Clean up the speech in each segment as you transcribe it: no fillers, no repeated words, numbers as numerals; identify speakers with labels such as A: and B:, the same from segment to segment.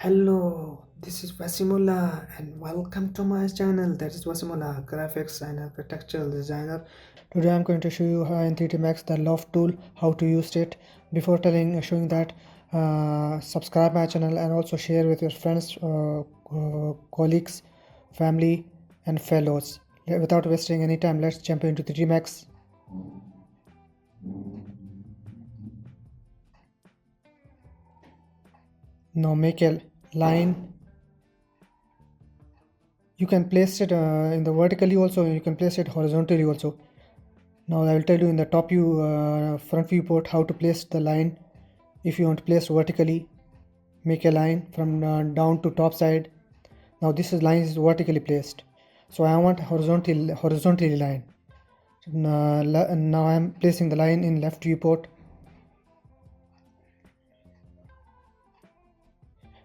A: Hello, this is Vasimula and welcome to my channel. That is Vasimula, graphics and architectural designer. Today I'm going to show you how in 3dsmax the Loft tool, how to use it. Before showing that, subscribe my channel and also share with your friends, colleagues, family and fellows. Without wasting any time, let's jump into 3dsmax. Now make a line. You can place it in the vertically also, you can place it horizontally also. Now I will tell you in the top view, front viewport, how to place the line. If you want to place vertically, make a line from down to top side. Now this line is vertically placed, so I want horizontally line. Now I am placing the line in left viewport.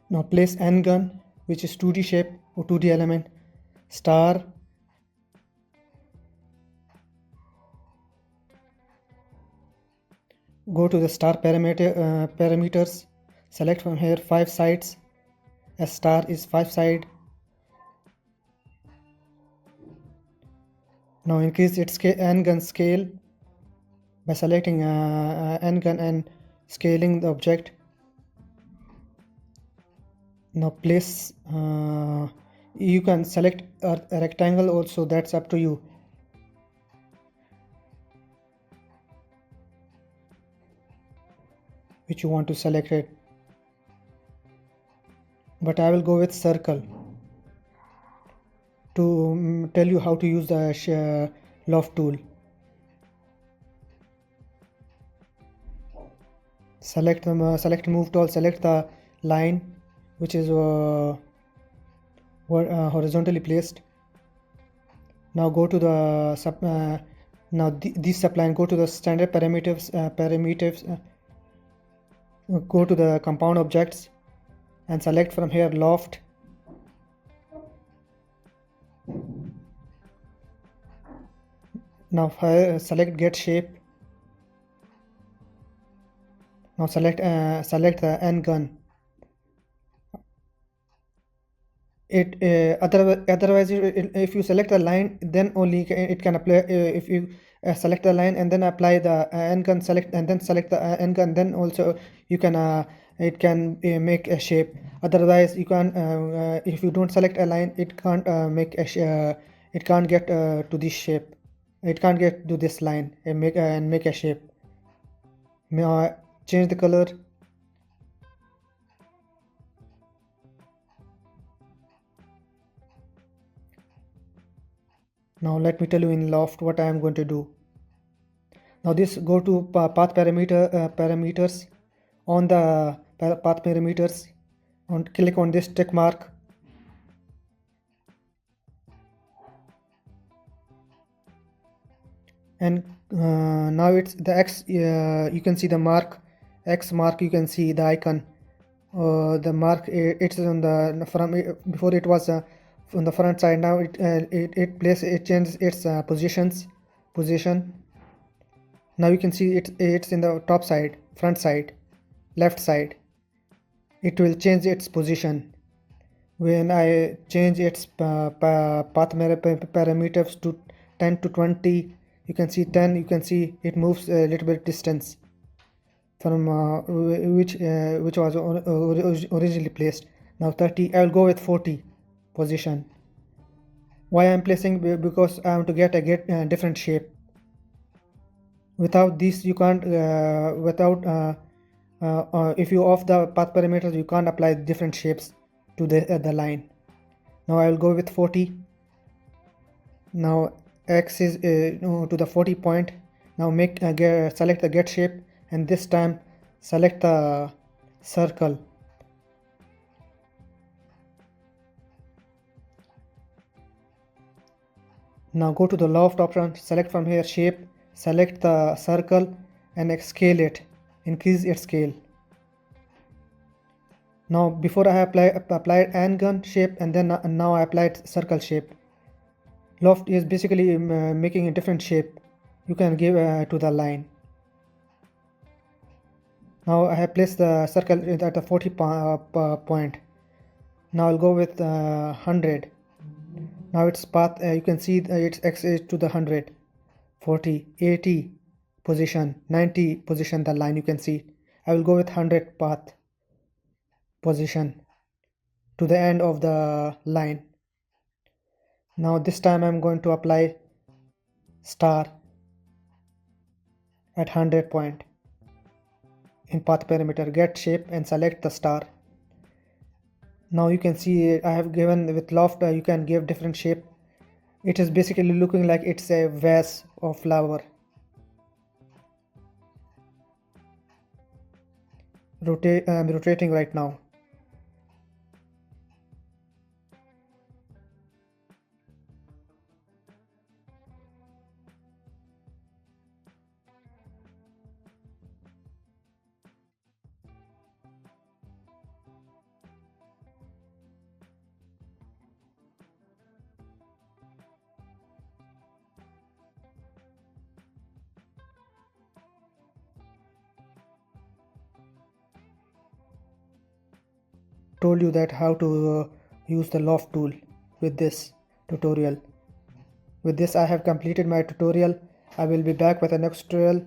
A: Now place N gun, which is 2D shape or 2D element, star. Go to the star parameters. Select from here 5 sides. A star is 5 side. Now increase its n-gun scale by selecting n-gun and scaling the object. Now place, you can select a rectangle also, that's up to you. Which you want to select it. But I will go with circle to tell you how to use the Loft tool. Select move tool, select the line which is horizontally placed. Now go to the this subline, go to the standard parameters, go to the compound objects and select from here Loft. Now select get shape. Now select the n gun. Otherwise if you select the line, then only it can apply. If you select the line and then apply the n gun, select and then select the n gun, then also you can it can make a shape. Otherwise you can if you don't select a line, it can't make a it can't get to this shape. It can't get to this line and make a shape. Change the color. Now let me tell you in Loft what I am going to do. Now this, go to path parameters. On the path parameters, click on this tick mark. And now it's the X, you can see the mark, X mark, you can see the icon. The mark, it's on the front. Before it was on the front side, now it changes its position. Now you can see it's in the top side, front side, left side. It will change its position. When I change its path parameters to 10 to 20, you can see 10, you can see it moves a little bit distance from which was originally placed. Now 30, I will go with 40 position. Why I am placing? Because I want to get a different shape. Without this you can't if you off the path parameters, you can't apply different shapes to the line. Now I will go with 40. Now X is to the 40 point. Now select the get shape, and this time select the circle. Now go to the Loft option, select from here shape, select the circle and scale it, increase its scale. Now before I have applied n gun shape, and then now I applied circle shape. Loft is basically making a different shape you can give to the line. Now I have placed the circle at the 40 point. Now I'll go with 100. Now its path, you can see its x is to the 100, 40, 80 position, 90 position, the line you can see. I will go with 100 path position to the end of the line. Now this time I'm going to apply star at 100 point in path parameter. Get shape and select the star. Now you can see I have given with Loft, you can give different shape. It is basically looking like it's a vase of flower. I'm rotating right now. Told you that how to use the Loft tool with this tutorial. With this I have completed my tutorial. I will be back with a next tutorial.